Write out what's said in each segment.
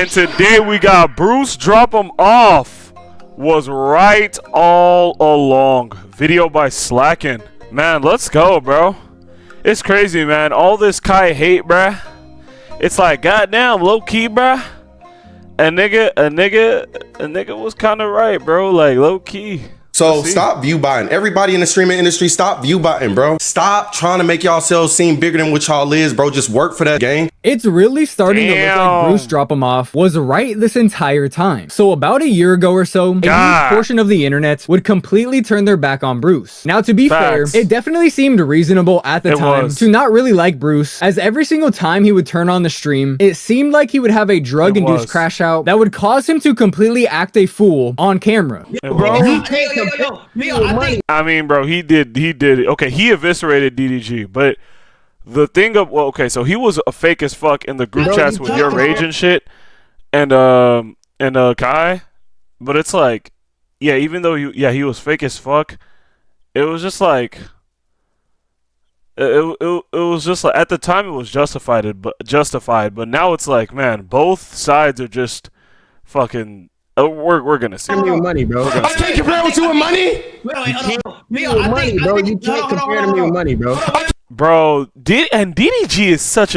And today we got Bruce Drop 'Em Off. Was right all along. Video by Slackin'. Man, let's go, bro. It's crazy, man. All this Kai hate, bruh. It's like, goddamn, low key, bruh. A nigga was kind of right, bro. Like, low key. So stop view buying. Everybody in the streaming industry, stop view buying, bro. Stop trying to make yourselves seem bigger than what y'all is, bro. Just work for that game. It's really starting to look like Bruce Drop 'Em Off was right this entire time. So about a year ago or so, a huge portion of the internet would completely turn their back on Bruce. Now, to be fair, it definitely seemed reasonable at the time to not really like Bruce, as every single time he would turn on the stream, it seemed like he would have a drug-induced crash out that would cause him to completely act a fool on camera. Bro, I mean, bro, he did. Okay, he eviscerated DDG, but the thing of, well, okay, so he was a fake as fuck in the group chats with your rage and shit, and Kai, but it's like, yeah, even though he was fake as fuck, it was just like, it was just like, at the time it was justified, but now it's like, man, both sides are just fucking. We're gonna see. Money, bro. I can't compare with you with money. You can't compare to me with money, bro. Bro, DDG is such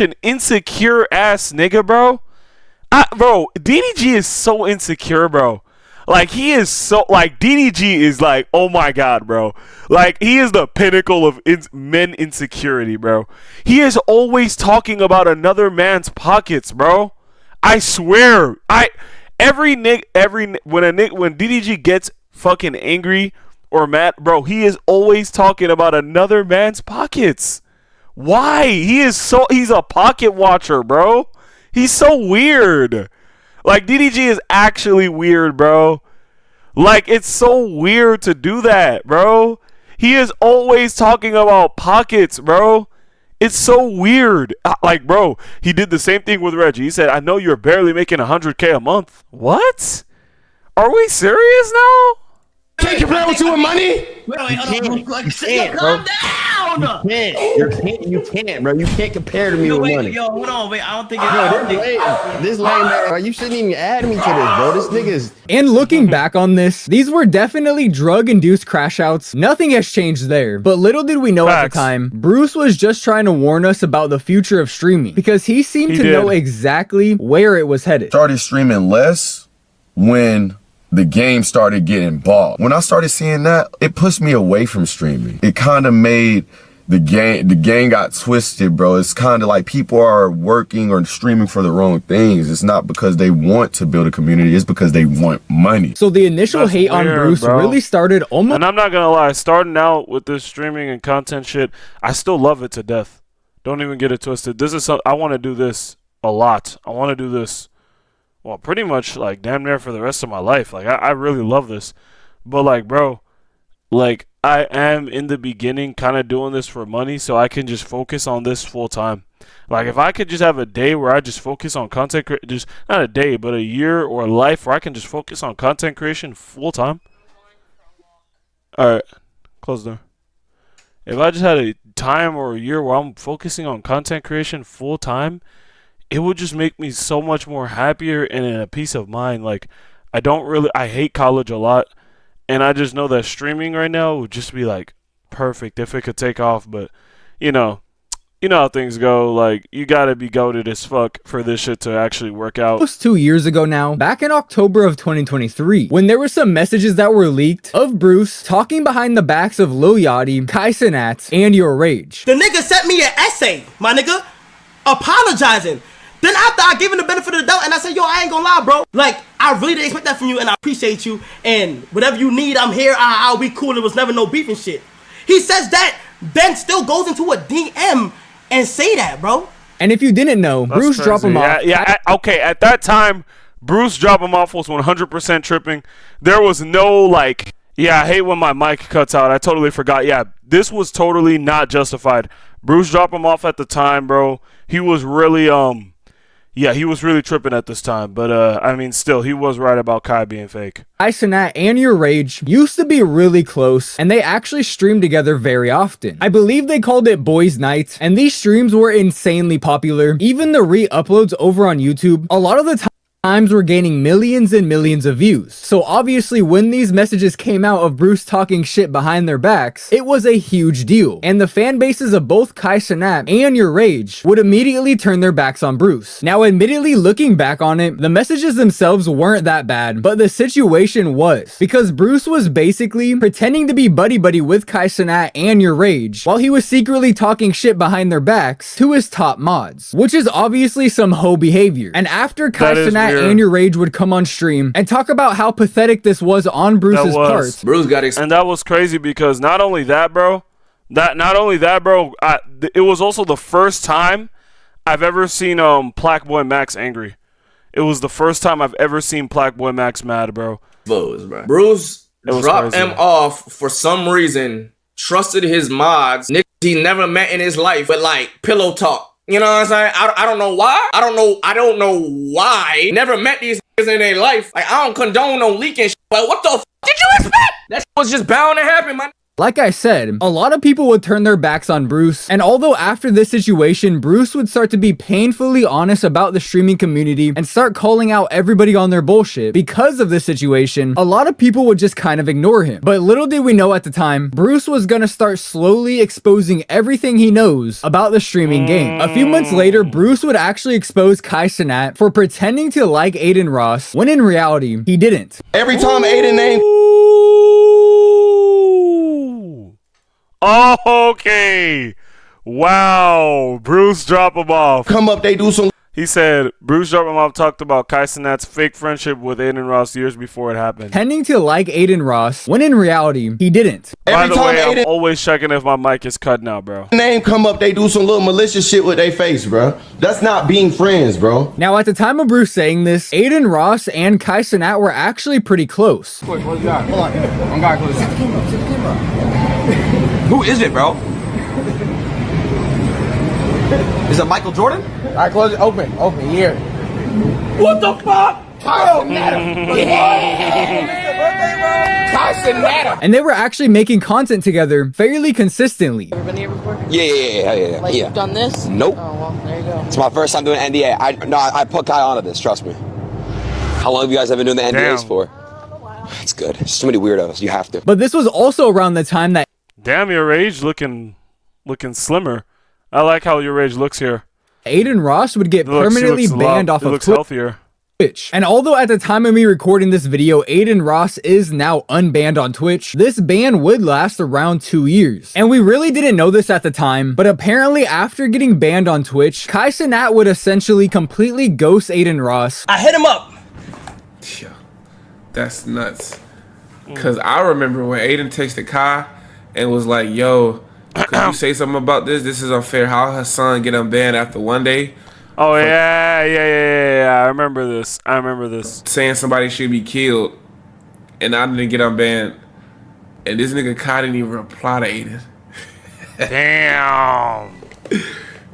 an insecure ass nigga, bro. Bro, DDG is so insecure, bro. Like, he is so, like, DDG is like, oh my god, bro. Like, he is the pinnacle of men insecurity, bro. He is always talking about another man's pockets, bro. I swear, when DDG gets fucking angry or mad, bro, he is always talking about another man's pockets. Why? He's a pocket watcher, bro. He's so weird. Like, DDG is actually weird, bro. Like, it's so weird to do that, bro. He is always talking about pockets, bro. It's so weird. Like, bro, he did the same thing with Reggie. He said, I know you're barely making 100K a month. What? Are we serious now? Can't compare with you with money? Calm down! You can't, bro. You can't compare to me with money. Yo, hold on, wait. I don't think this lame man, bro. You shouldn't even add me to this, bro. This nigga's. And looking back on this, these were definitely drug-induced crash outs. Nothing has changed there. But little did we know at the time, Bruce was just trying to warn us about the future of streaming, because he seemed to know exactly where it was headed. Started streaming less when the game started getting bought. When I started seeing that, it pushed me away from streaming. It kind of made the game got twisted, bro. It's kind of like people are working or streaming for the wrong things. It's not because they want to build a community, it's because they want money. So the initial hate on Bruce really started almost. And I'm not gonna lie, starting out with this streaming and content shit, I still love it to death. Don't even get it twisted. This is something I want to do this a lot. I want to do this, well, pretty much like damn near for the rest of my life. Like, I really love this. But like, bro, like, I am in the beginning kind of doing this for money so I can just focus on this full time. Like, if I could just have a day where I just focus on content creation, just not a day, but a year or a life where I can just focus on content creation full time. All right, close the door. If I just had a time or a year where I'm focusing on content creation full time, it would just make me so much more happier and in a peace of mind. Like, I hate college a lot, and I just know that streaming right now would just be like perfect if it could take off. But you know how things go. Like, you gotta be goated as fuck for this shit to actually work out. It was 2 years ago now, back in October of 2023, when there were some messages that were leaked of Bruce talking behind the backs of Lil Yachty, Kai Cenat, and Your Rage. The nigga sent me an essay, my nigga, apologizing. Then after I gave him the benefit of the doubt and I said, yo, I ain't gonna lie, bro. Like, I really didn't expect that from you and I appreciate you. And whatever you need, I'm here. I'll be cool. It was never no beef and shit. He says that, then still goes into a DM and say that, bro. And if you didn't know, That's Bruce crazy. Drop 'Em Off. Okay, at that time, Bruce Drop 'Em Off was 100% tripping. There was no, like, I hate when my mic cuts out. I totally forgot. Yeah, this was totally not justified. Bruce Drop 'Em Off at the time, bro. He was really, Yeah, he was really tripping at this time, but I mean, still, he was right about Kai being fake. Kai Cenat and Your Rage used to be really close, and they actually streamed together very often. I believe they called it Boys Night, and these streams were insanely popular. Even the re-uploads over on YouTube, a lot of the times were gaining millions and millions of views. So obviously when these messages came out of Bruce talking shit behind their backs, it was a huge deal. And the fan bases of both Kai Cenat and Your Rage would immediately turn their backs on Bruce. Now admittedly, looking back on it, the messages themselves weren't that bad, but the situation was. Because Bruce was basically pretending to be buddy-buddy with Kai Cenat and Your Rage, while he was secretly talking shit behind their backs to his top mods, which is obviously some hoe behavior. And after Kai Cenat and Your Rage would come on stream and talk about how pathetic this was on Bruce's part. Bruce got and that was crazy because not only that, bro, it was also the first time I've ever seen Plaque Boy Max angry. It was the first time I've ever seen Plaque Boy Max mad, bro. Bruce dropped him off for some reason, trusted his mods, niggas he never met in his life, but like pillow talk. You know what I'm saying? I don't know why. I don't know why. Never met these niggas in their life. Like, I don't condone no leaking shit, but what the f did you expect? That shit was just bound to happen, man. Like I said, a lot of people would turn their backs on Bruce, and although after this situation, Bruce would start to be painfully honest about the streaming community and start calling out everybody on their bullshit because of this situation, a lot of people would just kind of ignore him. But little did we know at the time, Bruce was gonna start slowly exposing everything he knows about the streaming game. A few months later, Bruce would actually expose Kai Cenat for pretending to like Adin Ross, when in reality, he didn't. Every time Adin name... Okay. Wow. BruceDropEmOff. Come up, they do some... He said, BruceDropEmOff talked about Kai Cenat's fake friendship with Adin Ross years before it happened. Pretending to like Adin Ross, when in reality, he didn't. By the way, I'm always checking if my mic is cut now, bro. Name come up, they do some little malicious shit with their face, bro. That's not being friends, bro. Now, at the time of Bruce saying this, Adin Ross and Kai Cenat were actually pretty close. Hold on. I'm going close. Set the camera. Who is it, bro? Is it Michael Jordan? All right, close it. Open here. What the fuck? Kai Cenat. And they were actually making content together fairly consistently. Ever been here before? Yeah. Like you've done this? Nope. Oh, well, there you go. It's my first time doing NDA. I put Kai onto this, trust me. How long have you guys been doing the NDAs for? It's good. There's too many weirdos. You have to. But this was also around the time that... Damn, Your Rage looking slimmer. I like how Your Rage looks here. Adin Ross would get permanently banned off of Twitch. And although at the time of me recording this video, Adin Ross is now unbanned on Twitch, this ban would last around 2 years. And we really didn't know this at the time, but apparently after getting banned on Twitch, Kai Cenat would essentially completely ghost Adin Ross. I hit him up. Yeah, that's nuts. Cause I remember when Adin texted Kai and was like, yo, could you say something about this? This is unfair. How her son get unbanned after one day? Oh, yeah. I remember this. Saying somebody should be killed. And I didn't get unbanned. And this nigga Kai didn't even reply to Adin. Damn.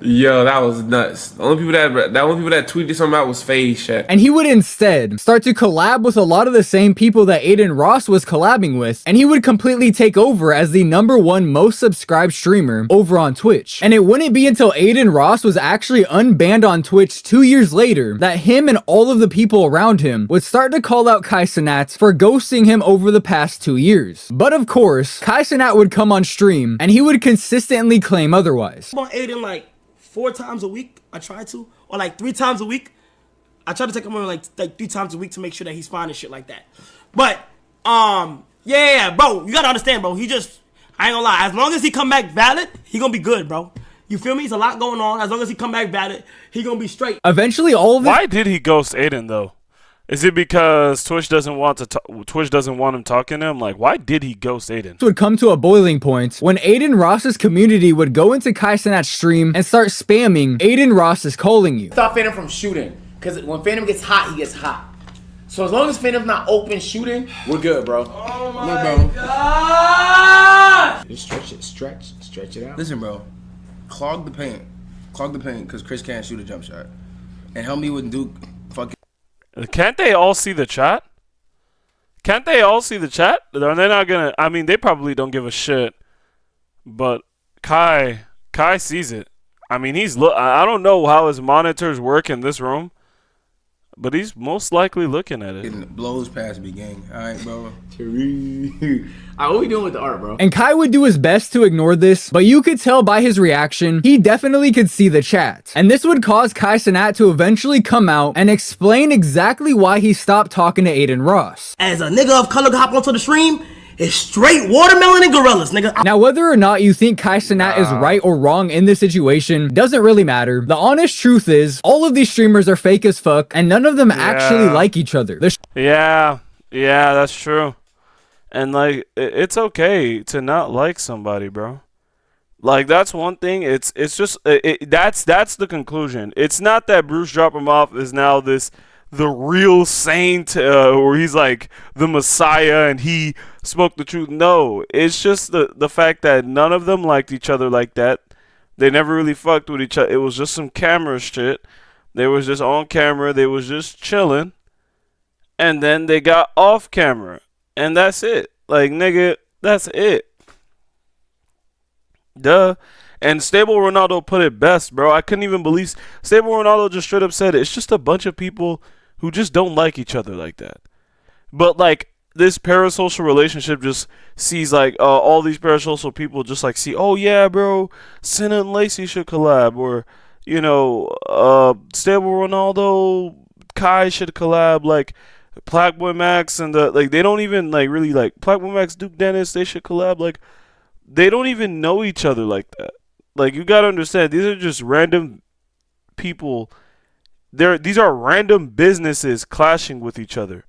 Yo, that was nuts. The only people that tweeted something out was FaZe chat. And he would instead start to collab with a lot of the same people that Adin Ross was collabing with, and he would completely take over as the #1 most subscribed streamer over on Twitch. And it wouldn't be until Adin Ross was actually unbanned on Twitch 2 years later that him and all of the people around him would start to call out Kai Cenat for ghosting him over the past 2 years. But of course, Kai Cenat would come on stream and he would consistently claim otherwise. I'm on Adin like 4 times a week. I try to, or like 3 times a week. I try to take him on like 3 times a week to make sure that he's fine and shit like that. But yeah, bro, you gotta understand, bro. I ain't gonna lie. As long as he come back valid, he gonna be good, bro. You feel me? There's a lot going on. As long as he come back valid, he gonna be straight. Eventually, all of this. Why did he ghost Adin though? Is it because Twitch doesn't want him talking to him? Like, why did he ghost Adin? Would come to a boiling point when Adin Ross's community would go into Kai Cenat's stream and start spamming Adin Ross is calling you. Stop Phantom from shooting, because when Phantom gets hot, he gets hot. So as long as Phantom's not open shooting, we're good, bro. Oh my God! Just stretch it out. Listen, bro, clog the paint, because Chris can't shoot a jump shot. and help me with Duke. Fucking. Can't they all see the chat? Can't they all see the chat? They're not gonna. I mean, they probably don't give a shit. But Kai sees it. I mean, I don't know how his monitors work in this room, but he's most likely looking at it. It blows past me, gang. All right, bro. Alright, what we doing with the art, bro? And Kai would do his best to ignore this, but you could tell by his reaction, he definitely could see the chat. And this would cause Kai Cenat to eventually come out and explain exactly why he stopped talking to Aiden Ross. As a nigga of color hop onto the stream, it's straight watermelon and gorillas, nigga. Now, whether or not you think Kai Cenat is right or wrong in this situation doesn't really matter. The honest truth is, all of these streamers are fake as fuck, and none of them actually like each other. Yeah, that's true. And like, it's okay to not like somebody, bro. Like, that's one thing. It's just that's the conclusion. It's not that BruceDropEmOff is now the real saint, or he's like the Messiah and he spoke the truth. No, it's just the fact that none of them liked each other like that. They never really fucked with each other. It was just some camera shit. They was just on camera. They was just chilling. And then they got off camera. And that's it. Like, nigga, that's it. Duh. And Stable Ronaldo put it best, bro. I couldn't even believe Stable Ronaldo just straight up said it. It's just a bunch of people who just don't like each other like that. But like, this parasocial relationship just sees like all these parasocial people just like see, oh yeah, bro, Senna and Lacey should collab, or you know, Stable Ronaldo, Kai should collab, like Blackboy Max and like they don't even like really like Blackboy Max, Duke Dennis, they should collab. Like, they don't even know each other like that. Like, you gotta understand, these are just random people. These are random businesses clashing with each other.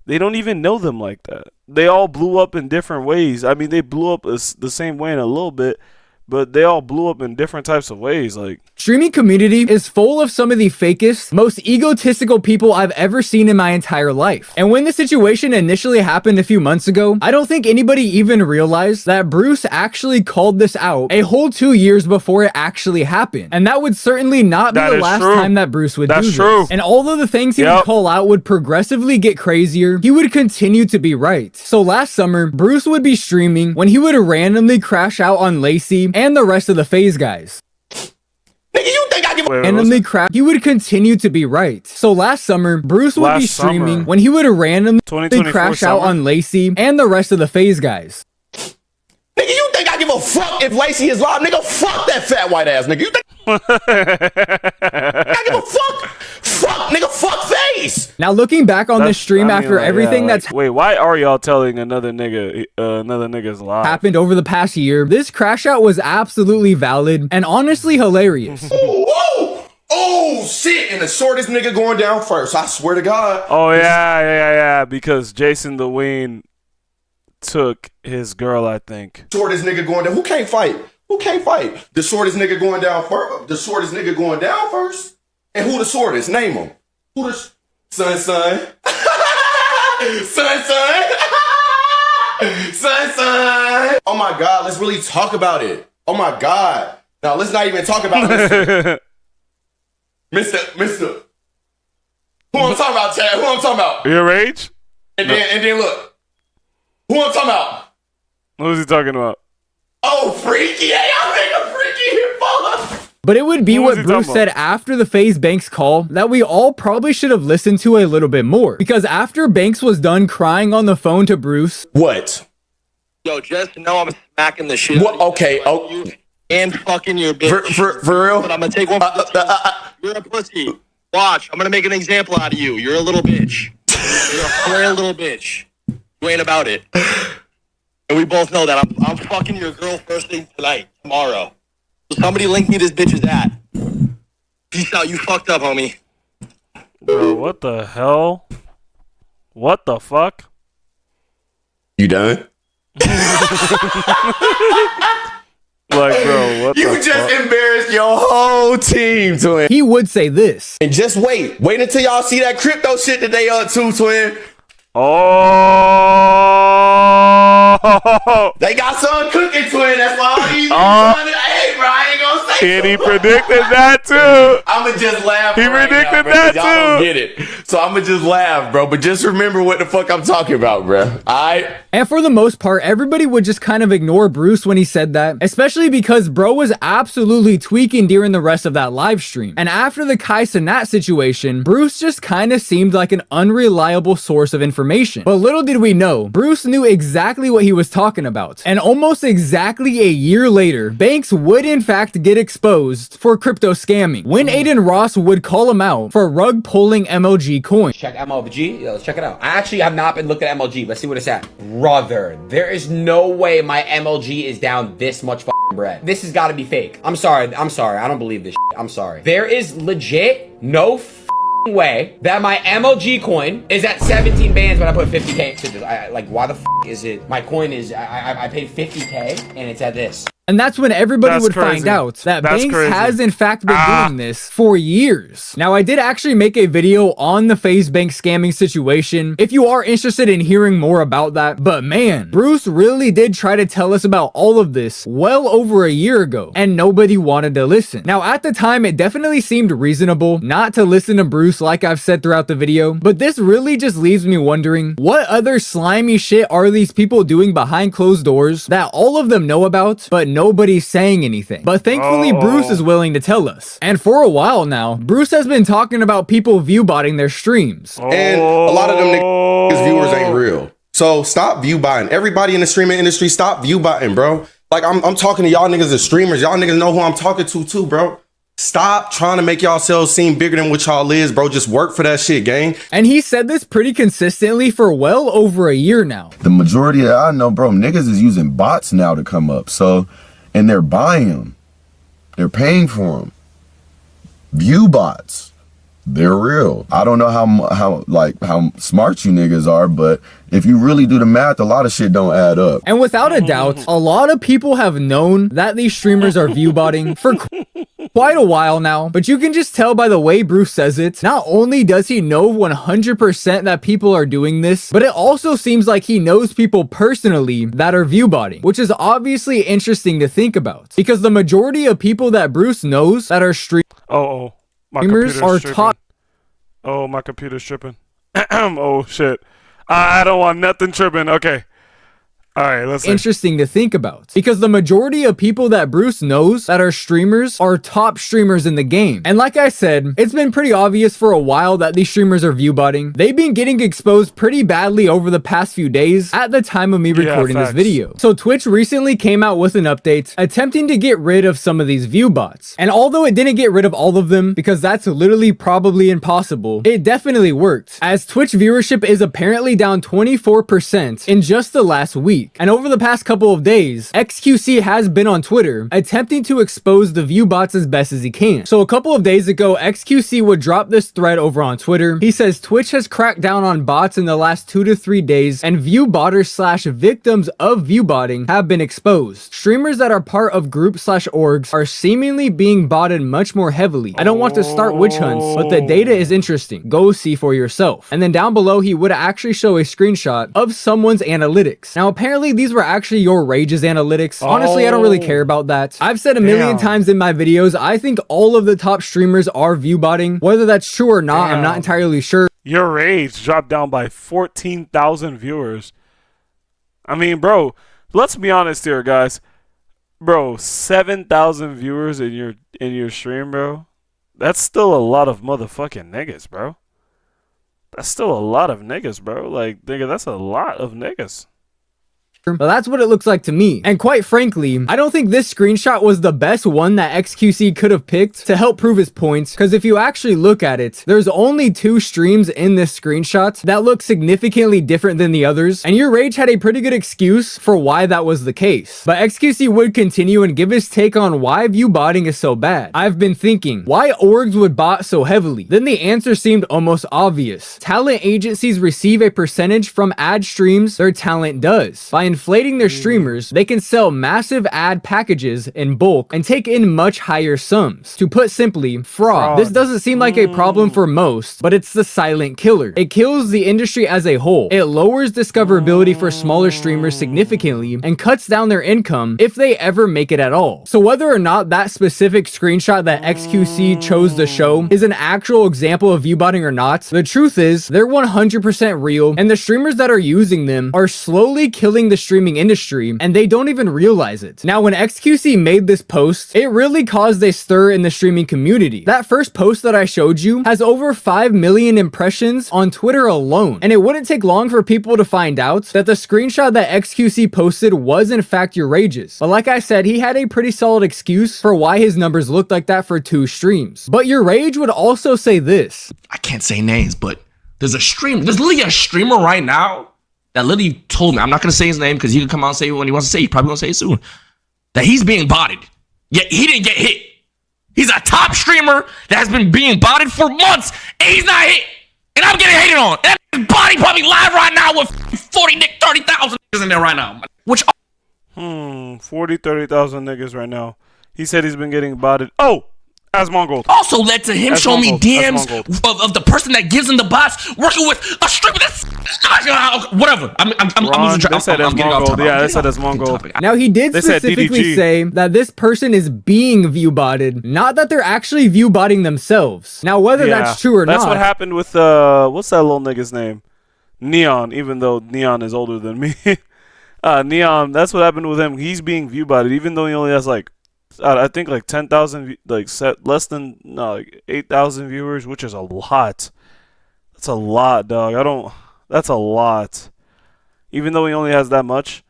They don't even know them like that. They all blew up in different ways. I mean, they blew up the same way in a little bit, but they all blew up in different types of ways. Like, streaming community is full of some of the fakest, most egotistical people I've ever seen in my entire life. And when the situation initially happened a few months ago, I don't think anybody even realized that Bruce actually called this out a whole 2 years before it actually happened. And that would certainly not be the last time that Bruce would do this. And although the things he would call out would progressively get crazier, he would continue to be right. So last summer, Bruce would be streaming when he would randomly crash out on Lacey and the rest of the FaZe guys. Nigga, you think I give a randomly crap? He would continue to be right. So last summer, Bruce would be streaming when he would randomly crash out on Lacey and the rest of the FaZe guys. Nigga, you think I give a fuck if Lacey is live? Nigga, fuck that fat white ass nigga. You think I give a fuck? Fuck, nigga, fuck FaZe. Now, looking back on this stream after everything that's wait, why are y'all telling another nigga's lie happened over the past year, this crash out was absolutely valid and honestly hilarious. Oh shit, and the shortest nigga going down first. I swear to God. Oh yeah, because Jason the Ween took his girl, I think. Shortest nigga going down. Who can't fight? The shortest nigga going down first. The shortest nigga going down first. And who the shortest? Name him. Who the son? Son. Oh my God, let's really talk about it. Oh my God. Now let's not even talk about Mr. Mr. Who I'm talking about, Chad? Who I'm talking about? Your age? And then look. Who I'm talking about? What was he talking about? Oh, Freaky. Hey, I think a Freaky here, fella. But it would be what Bruce said after the FaZe Banks call that we all probably should have listened to a little bit more. Because after Banks was done crying on the phone to Bruce. What? Yo, just know I'm smacking the shit. What? Okay. Oh. And fucking your bitch. For real? But I'm gonna take one for the You're a pussy. Watch, I'm gonna make an example out of you. You're a little bitch. You're a frail little bitch. You ain't about it. And we both know that. I'm fucking your girl first thing tonight, tomorrow. So somebody link me this bitch's at. Peace out, you fucked up, homie. Bro, what the hell? What the fuck? You done? Like, bro, what you the just fuck? embarrassed your whole team, twin. He would say this. And just wait until y'all see that crypto shit that they up to, twin. Oh, they got something cooking, twin. That's why all these hey, bro, I ain't gonna say. And he predicted that too. I'ma just laugh. He predicted that y'all too. Don't get it, so I'ma just laugh, bro. But just remember what the fuck I'm talking about, bro. Alright. And for the most part, everybody would just kind of ignore Bruce when he said that, especially because bro was absolutely tweaking during the rest of that live stream. And after the Kai Cenat situation, Bruce just kind of seemed like an unreliable source of information. But little did we know, Bruce knew exactly what he was talking about. And almost exactly a year later, Banks would in fact get exposed for crypto scamming when Aiden Ross would call him out for rug pulling MLG coins. Check MLG? Yeah, let's check it out. I actually have not been looking at MLG. Let's see what it's at. Brother, there is no way my MLG is down this much bread. This has got to be fake. I'm sorry. I don't believe this shit. I'm sorry. There is legit no way that my MLG coin is at 17 bands when I put 50k to this. Like, why the is it? My coin is, I paid 50k and it's at this. And that's when everybody would find out that Banks has in fact been doing this for years. Now, I did actually make a video on the FaZe Bank scamming situation if you are interested in hearing more about that. But man, Bruce really did try to tell us about all of this well over a year ago, and nobody wanted to listen. Now, at the time, it definitely seemed reasonable not to listen to Bruce like I've said throughout the video, but this really just leaves me wondering, what other slimy shit are these people doing behind closed doors that all of them know about, but nobody's saying anything? But thankfully, Bruce is willing to tell us. And for a while now, Bruce has been talking about people view-botting their streams. And a lot of them niggas viewers ain't real. So stop view-botting. Everybody in the streaming industry, stop view-botting, bro. Like, I'm talking to y'all niggas as streamers. Y'all niggas know who I'm talking to too, bro. Stop trying to make yourselves seem bigger than what y'all is, bro. Just work for that shit, gang. And he said this pretty consistently for well over a year now. The majority of I know, bro, niggas is using bots now to come up. So, and they're buying them. They're paying for them. View bots. They're real. I don't know how smart you niggas are, but if you really do the math, a lot of shit don't add up. And without a doubt, a lot of people have known that these streamers are view-botting for quite a while now, but you can just tell by the way Bruce says it. Not only does he know 100% that people are doing this, but it also seems like he knows people personally that are view-botting, which is obviously interesting to think about, because the majority of people that Bruce knows that are streamers are top. Oh, my computer's tripping. Oh shit. I don't want nothing tripping. Okay. All right, let's see. Interesting to think about, because the majority of people that Bruce knows that are streamers are top streamers in the game. And like I said, it's been pretty obvious for a while that these streamers are view-botting. They've been getting exposed pretty badly over the past few days at the time of me recording this video. So Twitch recently came out with an update attempting to get rid of some of these view bots. And although it didn't get rid of all of them, because that's literally probably impossible, it definitely worked, as Twitch viewership is apparently down 24% in just the last week. And over the past couple of days, XQC has been on Twitter attempting to expose the view bots as best as he can. So a couple of days ago, XQC would drop this thread over on Twitter. He says Twitch has cracked down on bots in the last 2 to 3 days, and view botters / victims of view botting have been exposed. Streamers that are part of groups / orgs are seemingly being botted much more heavily. I don't want to start witch hunts, but the data is interesting. Go see for yourself. And then down below, he would actually show a screenshot of someone's analytics. Now, apparently these were actually your Rage's analytics. Honestly, I don't really care about that. I've said a million times in my videos, I think all of the top streamers are view botting. Whether that's true or not, I'm not entirely sure. Your Rage dropped down by 14,000 viewers. I mean, bro, let's be honest here, guys. Bro, 7,000 viewers in your stream, bro. That's still a lot of motherfucking niggas, bro. That's still a lot of niggas, bro. Like, nigga, that's a lot of niggas. Well, that's what it looks like to me. And quite frankly, I don't think this screenshot was the best one that XQC could have picked to help prove his points, because if you actually look at it, there's only 2 streams in this screenshot that look significantly different than the others, and your Rage had a pretty good excuse for why that was the case. But XQC would continue and give his take on why view botting is so bad. I've been thinking, why orgs would bot so heavily? Then the answer seemed almost obvious. Talent agencies receive a percentage from ad streams their talent does. By inflating their streamers, they can sell massive ad packages in bulk and take in much higher sums. To put simply, fraud. This doesn't seem like a problem for most, but it's the silent killer. It kills the industry as a whole. It lowers discoverability for smaller streamers significantly and cuts down their income if they ever make it at all. So whether or not that specific screenshot that XQC chose to show is an actual example of viewbotting or not, the truth is they're 100% real, and the streamers that are using them are slowly killing the streaming industry, and they don't even realize it. Now, when XQC made this post, it really caused a stir in the streaming community. That first post that I showed you has over 5 million impressions on Twitter alone, and it wouldn't take long for people to find out that the screenshot that XQC posted was in fact Urage's. But like I said, he had a pretty solid excuse for why his numbers looked like that for 2 streams. But Urage would also say this. I can't say names, but there's literally a streamer right now that literally told me, I'm not gonna say his name because he can come out and say it when he wants to say it. He's probably gonna say it soon, that he's being botted. Yet he didn't get hit. He's a top streamer that has been being botted for months, and he's not hit. And I'm getting hated on. And his body probably live right now with 30,000 niggas in there right now. Which 30,000 niggas right now. He said he's been getting botted. Oh, as Mongol. Also led to him showing me DMs of the person that gives him the bots working with a streamer that's whatever. I'm losing track. They said as Mongol. Yeah, they said as Mongol. Now he did specifically say that this person is being view botted, not that they're actually view botting themselves. Now whether that's true or not. That's what happened with what's that little nigga's name? Neon, even though Neon is older than me. Neon, that's what happened with him. He's being view botted, even though he only has like I think like 10,000, like less than like 8,000 viewers, which is a lot. That's a lot, dog. That's a lot. Even though he only has that much,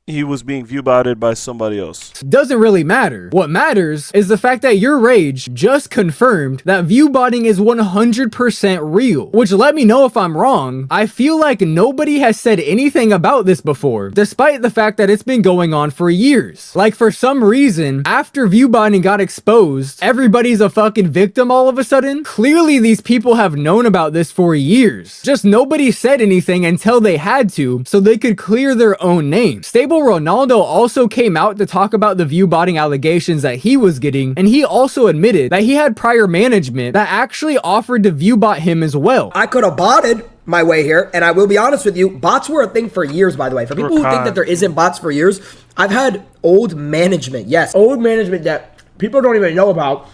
he was being view-botted by somebody else. Doesn't really matter. What matters is the fact that your rage just confirmed that view-botting is 100% real, which let me know if I'm wrong. I feel like nobody has said anything about this before, despite the fact that it's been going on for years. Like for some reason, after view-botting got exposed, everybody's a fucking victim all of a sudden. Clearly these people have known about this for years. Just nobody said anything until they had to, so they could clear their own name. Stable Ronaldo also came out to talk about the view-botting allegations that he was getting, and he also admitted that he had prior management that actually offered to view-bot him as well. I could have botted my way here, and I will be honest with you, bots were a thing for years, by the way. For people who think that there isn't bots for years, I've had old management, old management that people don't even know about,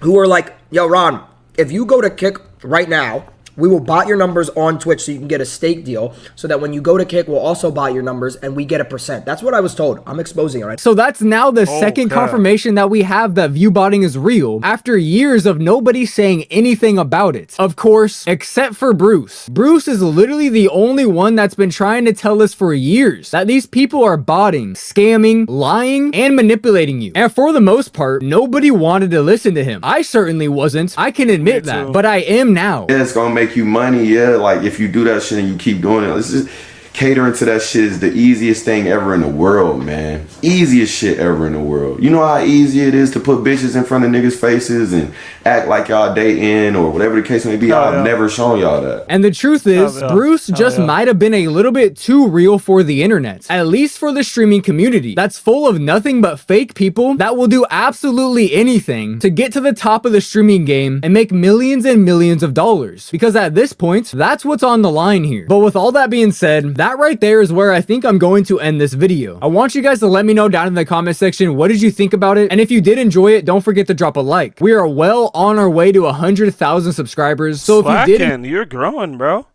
who were like, yo, Ron, if you go to Kick right now, we will bot your numbers on Twitch so you can get a stake deal, so that when you go to Kick, we'll also bot your numbers and we get a %. That's what I was told. I'm exposing it right. So that's now the second confirmation that we have that view botting is real after years of nobody saying anything about it. Of course, except for Bruce. Bruce is literally the only one that's been trying to tell us for years that these people are botting, scamming, lying, and manipulating you. And for the most part, nobody wanted to listen to him. I certainly wasn't. I can admit that, but I am now. Yeah, it's gonna make you money, like if you do that shit and you keep doing it, it's just catering to that shit is the easiest thing ever in the world, man. Easiest shit ever in the world. You know how easy it is to put bitches in front of niggas' faces and act like y'all dating or whatever the case may be. I've never shown y'all that. And the truth is, Bruce just might have been a little bit too real for the internet, at least for the streaming community that's full of nothing but fake people that will do absolutely anything to get to the top of the streaming game and make millions and millions of dollars. Because at this point, that's what's on the line here. But with all that being said, that right there is where I think I'm going to end this video. I want you guys to let me know down in the comment section, what did you think about it? And if you did enjoy it, don't forget to drop a like. We are well on our way to 100,000 subscribers. So if you did, you're growing, bro.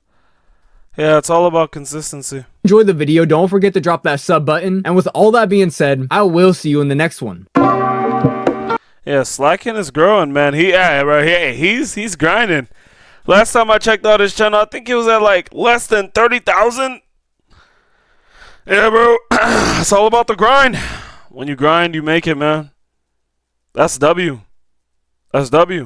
Yeah, it's all about consistency. Enjoy the video, don't forget to drop that sub button. And with all that being said, I will see you in the next one. Yeah, Slacken is growing, man. He's grinding. Last time I checked out his channel, I think he was at like less than 30,000. Yeah, bro. It's all about the grind. When you grind, you make it, man. That's W. That's W.